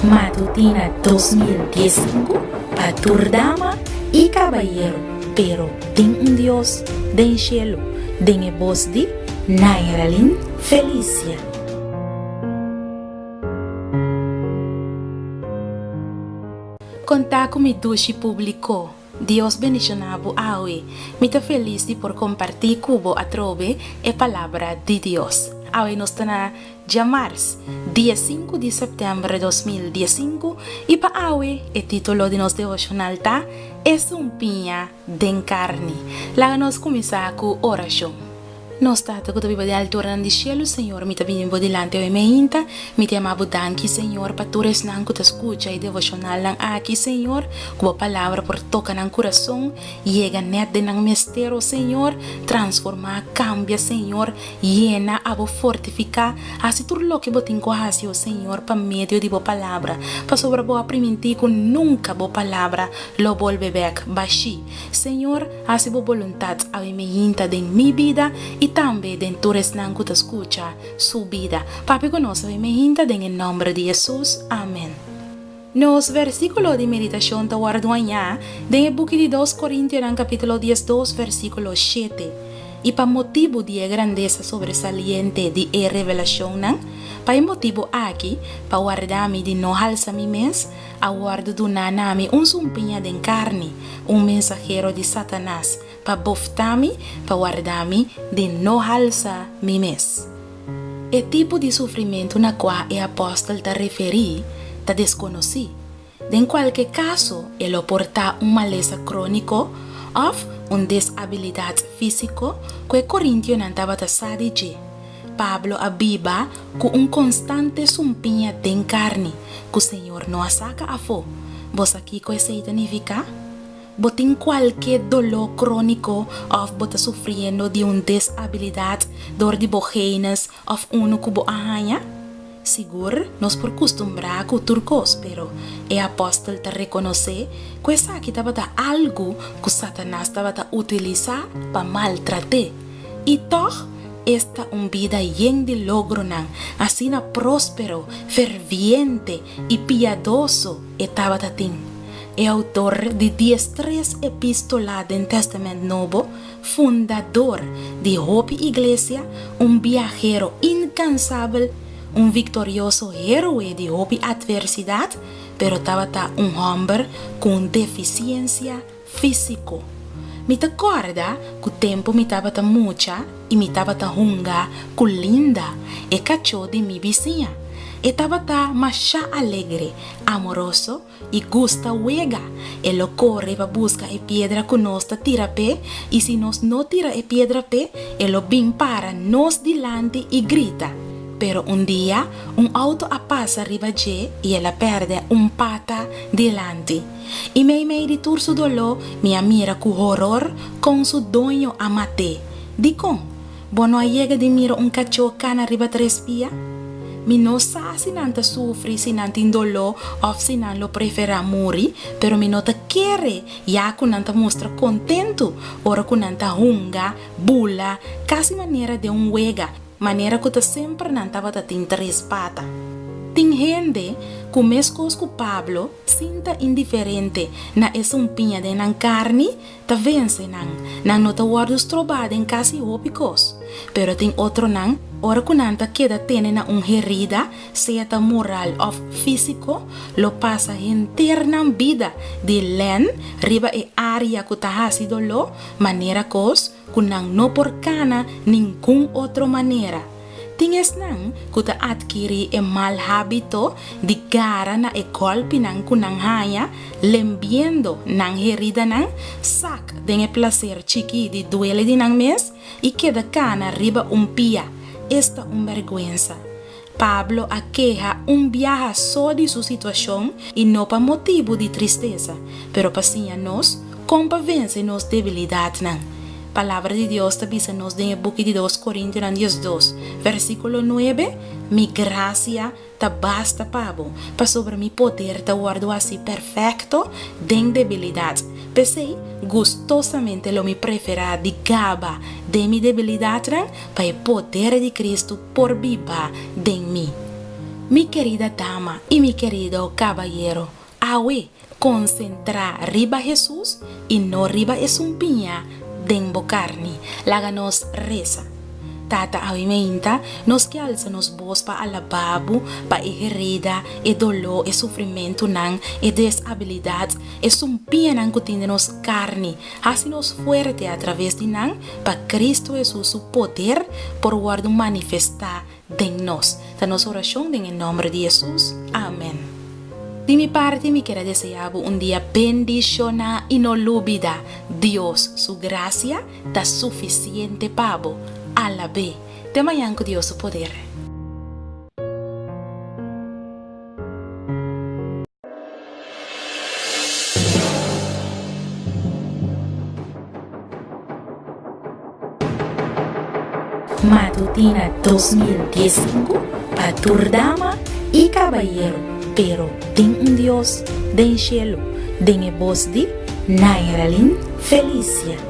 Matutina 2015 para dama y caballero, pero tem un Dios den cielo, den e voz de Nairalin Felicia. Contar com mi dushi público. Deus bendicionavo awe. Mita feliz de por compartir cubo a trove e palavra de Deus. Awe nos na dia mars, dia 5 de setembro de 2015 e pa awe e título de nos devocional tá es un pinha den carne. Lá nos começar com oração. Nós tata que viva de altura de cielo, Senhor, mi tabimbo delante o meinta, mi te amabo danki, Senhor, patures nang que te escucha e devocional nang aqui, Senhor, cuba palavra por toca nang coração, llega net de nang mistero, Senhor, transforma, cambia, Senhor, llena, abo fortifica, assim tur lo que botin cohasio, Senhor, pa medio de bo palavra, pa sobre bo aprimentico, nunca bo palavra, lo volve back, baixi, Senhor, assim bo voluntad, a meinta de mi vida, e também dentro não que te escucha sua vida. Papi conosco e me hinta em nome de Jesus. Amém. Nos versículos de meditação da guardanha, em book de 2 Coríntios, capítulo 12, versículo 7. E para motivo de grandeza sobresaliente de revelação, para motivo aqui, para guardar-me de não alçar mi mes, aguardo do nanami sumpinha de carne, mensageiro de Satanás, para boftar-me, para guardar-me de não alçar mi mes. O tipo de sofrimento na qual o apóstolo te referi, te desconheci. Em qualquer caso, ele porta maleza crônico ou desabilidade física que o Coríntios não estava a dizer. Pablo abiba com constante sumpinha de carne, que o Senhor não saca a fo. Vos aqui que isso significa? Botin qualquer dolor crônico ou bota sofrendo de desabilidade, dor de bojenas ou que bo arranha? Seguro, nós por costumbrar com turcos, pero o apóstolo te reconhece que isso aqui estava algo que Satanás estava a utilizar para maltratar. E toch, esta vida llena de logro, assim próspero, ferviente e piedoso estava a ter. É autor de 13 epístolas do Testamento Novo, fundador de Hope Iglesia, viajero incansável, victorioso héroe de Hope Adversidade, pero estava homem com deficiência física. Me acorda que o tempo me estava mucha e me estava hunga com linda e cachorro de minha vizinha. E estava machá alegre, amoroso e gusta wega. Ele corre para buscar a pedra que nós tira pé e se nós não tira a pedra pé, ele vem para nós delante e grita. Pero dia, auto passa arriba de e ela perde pata delante. E meio de turso dolor, minha mira com horror com seu dono a mate. Dico, bono chega de mira cachorro cana arriba 3 pia? Mi não sabe se não sofre, se não tem dolor ou se não lo prefere morrer, pero mi não quer, já que não mostra contento, ora que não hunga, bula, quase maneira de wega, maneira que sempre não estava a ter 3 patas. Tem gente que mesmo com Pablo sinta indiferente na esumpinha de nan carne, ta vence não nota guardos trobada em casi ópicos. Pero tem outro ora que não queda tene na herida, seja moral ou físico, lo passa interna vida de len, riba e área que ta hasi dolo, maneira cos, que não por cana, nenhum outra maneira. Tinges que ta adquiri mal hábito de gara na golpe kunang haya, lembiendo herida sac de placer chiqui de duele de mes y queda cana arriba pia. Esta vergüenza. Pablo aqueja viaje só de su situación y no pa motivo de tristeza, pero pasinha nos, compa vence nos debilidad Palavra de Deus te diz-nos em book de 2 Coríntios 2, versículo 9, mi gracia te basta, Pablo, para sobre mi poder te guardo assim perfecto de debilidade. Pensei gustosamente lo mi prefera de gaba de mi debilidade para o poder de Cristo por viva de mim. Mi querida dama y mi querido caballero, awe, concentra riba Jesús y no riba es un piña de invocarni, láganos reza. Tata avimenta, nos que alza nos voz pa alababu, pa herida, e dolor, e sofrimento nan, e desabilidad, e sumpia nan que nos carne, así nos fuerte a través de nan, pa Cristo Jesús su poder por guardo manifestar de nos. Ta nos oración en el nombre de Jesús. Amén. De mi parte, me quiero desear un día bendicional y no olvida. Dios, su gracia, está suficiente pavo. A la B, te mañana con Dios su poder. Matutina 2015, para dama y caballero, pero ten un Dios, den cielo, den voz de Nairalin Felicia.